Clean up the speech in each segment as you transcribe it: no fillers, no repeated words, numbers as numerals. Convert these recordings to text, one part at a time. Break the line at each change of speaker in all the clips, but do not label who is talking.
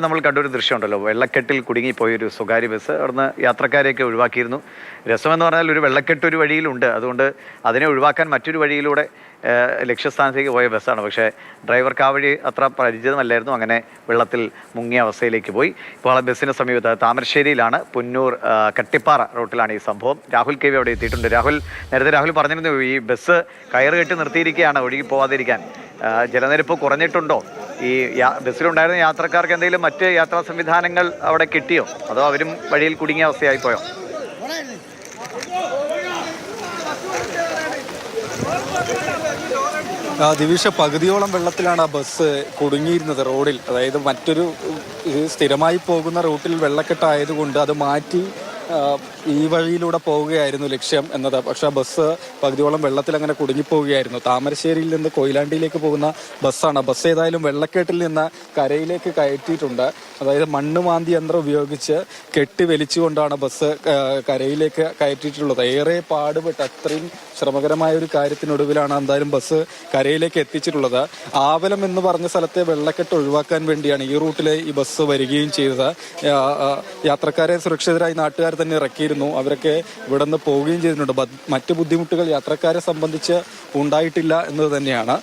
നമ്മൾ കണ്ടൊരു ദൃശ്യമുണ്ടല്ലോ, വെള്ളക്കെട്ടിൽ കുടുങ്ങിപ്പോയൊരു സ്വകാര്യ ബസ്. അവിടുന്ന് യാത്രക്കാരെയൊക്കെ ഒഴിവാക്കിയിരുന്നു. രസമെന്ന് പറഞ്ഞാൽ ഒരു വെള്ളക്കെട്ട് ഒരു വഴിയിലുണ്ട്, അതുകൊണ്ട് അതിനെ ഒഴിവാക്കാൻ മറ്റൊരു വഴിയിലൂടെ ലക്ഷ്യസ്ഥാനത്തേക്ക് പോയ ബസ്സാണ്. പക്ഷേ ഡ്രൈവർക്ക് ആ വഴി അത്ര പരിചിതമല്ലായിരുന്നു. അങ്ങനെ വെള്ളത്തിൽ മുങ്ങിയ അവസ്ഥയിലേക്ക് പോയി. ഇപ്പോൾ ആ ബസ്സിന് സമീപത്ത് താമരശ്ശേരിയിലാണ്, പുന്നൂർ കട്ടിപ്പാറ റൂട്ടിലാണ് ഈ സംഭവം. രാഹുൽ കെ വി അവിടെ എത്തിയിട്ടുണ്ട്. നേരത്തെ രാഹുൽ പറഞ്ഞിരുന്നു, ഈ ബസ് കയറ് കെട്ടി നിർത്തിയിരിക്കുകയാണ് ഒഴുകി പോവാതിരിക്കാൻ. ജലനിരപ്പ് കുറഞ്ഞിട്ടുണ്ടോ? ഈ ബസ്സിലുണ്ടായിരുന്ന യാത്രക്കാർക്ക് എന്തെങ്കിലും മറ്റ് യാത്രാ സംവിധാനങ്ങൾ അവിടെ കിട്ടിയോ, അതോ അവരും വഴിയിൽ കുടുങ്ങിയ അവസ്ഥയായിപ്പോയോ?
ദിവിഷ, പകുതിയോളം വെള്ളത്തിലാണ് ആ ബസ് കുടുങ്ങിയിരുന്നത് റോഡിൽ. അതായത് മറ്റൊരു സ്ഥിരമായി പോകുന്ന റൂട്ടിൽ വെള്ളക്കെട്ടായതുകൊണ്ട് അത് മാറ്റി ഈ വഴിയിലൂടെ പോവുകയായിരുന്നു ലക്ഷ്യം എന്നത്. പക്ഷേ ബസ് പകുതിയോളം വെള്ളത്തിൽ അങ്ങനെ കുടുങ്ങിപ്പോവുകയായിരുന്നു. താമരശ്ശേരിയിൽ നിന്ന് കൊയിലാണ്ടിയിലേക്ക് പോകുന്ന ബസ്സാണ്. ബസ് ഏതായാലും വെള്ളക്കെട്ടിൽ നിന്ന് കരയിലേക്ക് കയറ്റിയിട്ടുണ്ട്. അതായത് മണ്ണ് മാന്തി യന്ത്രം ഉപയോഗിച്ച് കെട്ടി വലിച്ചുകൊണ്ടാണ് ബസ് കരയിലേക്ക് കയറ്റിയിട്ടുള്ളത്. ഏറെ പാടുപെട്ട് അത്രയും ശ്രമകരമായ ഒരു കാര്യത്തിനൊടുവിലാണ് എന്തായാലും ബസ് കരയിലേക്ക് എത്തിച്ചിട്ടുള്ളത്. ആവലം എന്ന് പറഞ്ഞ സ്ഥലത്തെ വെള്ളക്കെട്ട് ഒഴിവാക്കാൻ വേണ്ടിയാണ് ഈ റൂട്ടിലെ ഈ ബസ് വരികയും ചെയ്തത്. യാത്രക്കാരെ സുരക്ഷിതരായി നാട്ടുകാർ തന്നെ ഇറക്കിയിരുന്നു. അവരൊക്കെ ഇവിടെ നിന്ന് പോവുകയും ചെയ്തിട്ടുണ്ട്. മറ്റ് ബുദ്ധിമുട്ടുകൾ യാത്രക്കാരെ സംബന്ധിച്ച് ഉണ്ടായിട്ടില്ല എന്നത് തന്നെയാണ്.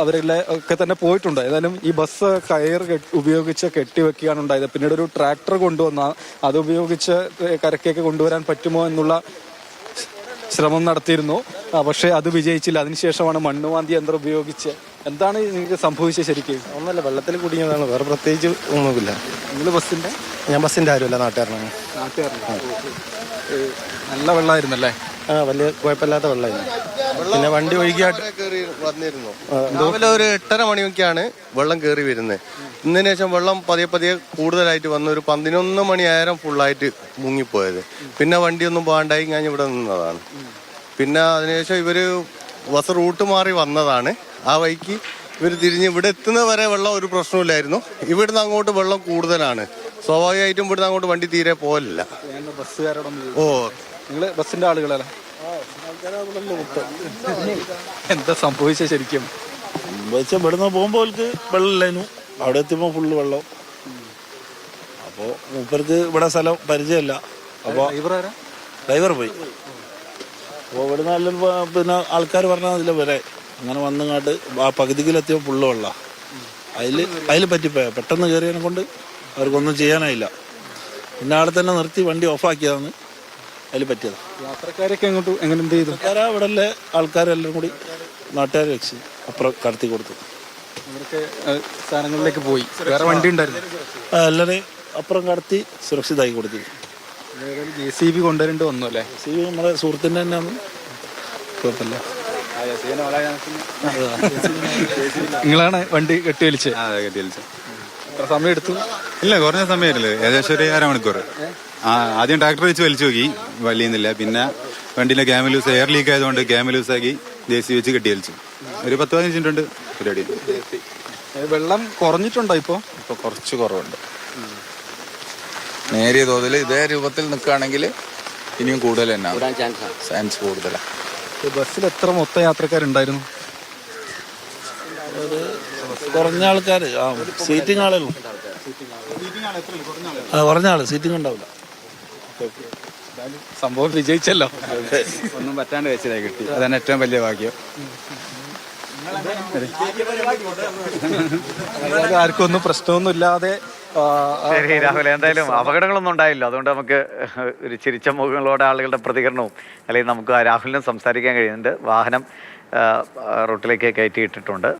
അവരെല്ലാം ഒക്കെ തന്നെ പോയിട്ടുണ്ട്. ഏതായാലും ഈ ബസ് കയർ ഉപയോഗിച്ച് കെട്ടിവെക്കുകയാണ് ഉണ്ടായത്. പിന്നീട് ഒരു ട്രാക്ടർ കൊണ്ടുവന്ന അത് ഉപയോഗിച്ച് കരക്കേക്ക് കൊണ്ടുവരാൻ പറ്റുമോ എന്നുള്ള ശ്രമം നടത്തിയിരുന്നു. പക്ഷേ അത് വിജയിച്ചില്ല. അതിനുശേഷമാണ് മണ്ണുമാന്തി യന്ത്രം ഉപയോഗിച്ച്. എന്താണ് നിങ്ങൾക്ക് സംഭവിച്ചത് ശരിക്കും?
ഒന്നല്ല, വെള്ളത്തിൽ കുടുങ്ങിയതാണ്, വേറെ പ്രത്യേകിച്ച് ഒന്നുമില്ല.
നിങ്ങൾ ബസ്സിന്റെ?
ഞാൻ ബസ്സിന്റെ ആരുമല്ല, നാട്ടുകാരനാണ്.
നല്ല വെള്ളമായിരുന്നല്ലേ?
വലിയ കുഴപ്പമില്ലാത്ത വെള്ളമായിരുന്നു. പിന്നെ വണ്ടി ഒഴുകിയായിട്ട് വന്നിരുന്നു. രാവിലെ ഒരു 8:30 മണിയൊക്കെയാണ് വെള്ളം കയറി വരുന്നത്. ഇതിന് ശേഷം വെള്ളം പതിയെ കൂടുതലായിട്ട് വന്ന് ഒരു 11 മണിയായിരം ഫുള്ളായിട്ട് മുങ്ങിപ്പോയത്. പിന്നെ വണ്ടിയൊന്നും പോകാണ്ടായി ഞാൻ ഇവിടെ നിന്നതാണ്. പിന്നെ അതിനുശേഷം ഇവര് ബസ് റൂട്ട് മാറി വന്നതാണ്. ആ വഴിക്ക് ഇവർ തിരിഞ്ഞ് ഇവിടെ എത്തുന്നത് വരെ വെള്ളം ഒരു പ്രശ്നമില്ലായിരുന്നു. ഇവിടുന്ന് അങ്ങോട്ട് വെള്ളം കൂടുതലാണ്. സ്വാഭാവികമായിട്ടും ഇവിടുന്ന് അങ്ങോട്ട് വണ്ടി തീരെ പോലില്ല.
നിങ്ങള് ബസ്സിന്റെ ആളുകളല്ലേ? എന്താ സംഭവിച്ചത് ശരിക്കും?
ഇവിടുന്ന് പോകുമ്പോൾ വെള്ളമില്ലായിരുന്നു, അവിടെ എത്തുമ്പോൾ ഫുള്ള് വെള്ളം. അപ്പോൾ മൂപ്പർക്ക് ഇവിടെ സ്ഥലം പരിചയമില്ല. അപ്പോൾ ഡ്രൈവർ പോയി. അപ്പോൾ ഇവിടുന്ന് നല്ലൊരു പിന്നെ ആൾക്കാർ പറഞ്ഞാൽ അതിൽ വരെ അങ്ങനെ വന്നങ്ങാട്ട് ആ പകുതിയിലെത്തിയപ്പോൾ ഫുള്ള് വെള്ളം. അതിൽ പറ്റിപ്പോയ പെട്ടെന്ന് കയറിയതിനെ കൊണ്ട് അവർക്കൊന്നും ചെയ്യാനായില്ല. പിന്നെ അവിടെ തന്നെ നിർത്തി വണ്ടി ഓഫാക്കിയതാണ് അതിൽ പറ്റിയത്.
യാത്രക്കാരൊക്കെ എങ്ങനെ എന്ത് ചെയ്തു?
ഇവിടെ ആൾക്കാരെല്ലാം കൂടി നാട്ടുകാരെ രക്ഷി അപ്പുറം കടത്തി കൊടുത്തു.
അവരൊക്കെ സ്ഥാനങ്ങളിലേക്ക് പോയി. വേറെ വണ്ടി ഉണ്ടായിരുന്നു?
എല്ലാവരെയും അപ്പുറം കടത്തി സുരക്ഷിതമാക്കി കൊടുത്തു.
JCB കൊണ്ടുവരേണ്ടി വന്നു അല്ലേ?
JCB നമ്മുടെ സുഹൃത്തിൻ്റെ തന്നെയാണ്, കുഴപ്പമില്ല.
നിങ്ങളാണ് വണ്ടി കെട്ടിവലിച്ചത്? എത്ര സമയം എടുത്തു?
ഇല്ല, കുറഞ്ഞ സമയമില്ല, ഏകദേശം ഒരു അരമണിക്കൂർ. ആദ്യം ട്രാക്ടർ വെച്ച് വലിച്ചു നോക്കി, വലിയുന്നില്ല. പിന്നെ വണ്ടിയിലെ ക്യാമ ലൂസ്, എയർ ലീക്ക് ആയതുകൊണ്ട് ക്യാമ ലൂസാക്കി JCB വെച്ച് കെട്ടി വലിച്ചു. ഒരു 10-15 മിനിറ്റ് ഉണ്ട് പരിപാടി.
വെള്ളം കുറഞ്ഞിട്ടുണ്ടോ? ഇപ്പോൾ
കുറച്ച് കുറവുണ്ട്. നേരിയ തോതിൽ ഇതേ രൂപത്തിൽ നിൽക്കുകയാണെങ്കിൽ ഇനിയും കൂടുതൽ തന്നെ ചാൻസ് കൂടുതലാണ്.
ബസ്സിൽ എത്ര മൊത്തം യാത്രക്കാരുണ്ടായിരുന്നു?
കുറഞ്ഞ ആൾക്കാർ, സീറ്റിംഗ് ആളുള്ളൂ. കുറഞ്ഞ ആള് സീറ്റിംഗ് ഉണ്ടാവില്ല.
സംഭവം വിജയിച്ചല്ലോ.
ഒന്നും പറ്റാണ്ട് വെച്ചതായി കിട്ടി, അതാണ് ഏറ്റവും വലിയ ഭാഗ്യം.
ആർക്കും ഒന്നും പ്രശ്നമൊന്നും ഇല്ലാതെ.
ശരി രാഹുൽ, എന്തായാലും അപകടങ്ങളൊന്നും ഉണ്ടായില്ല. അതുകൊണ്ട് നമുക്ക് ഒരു ചിരിച്ച മുഖങ്ങളോടെ ആളുകളുടെ പ്രതികരണവും, അല്ലെങ്കിൽ നമുക്ക് രാഹുലിനും സംസാരിക്കാൻ കഴിയുന്നുണ്ട്. വാഹനം റൂട്ടിലേക്ക് കയറ്റിയിട്ടിട്ടുണ്ട്.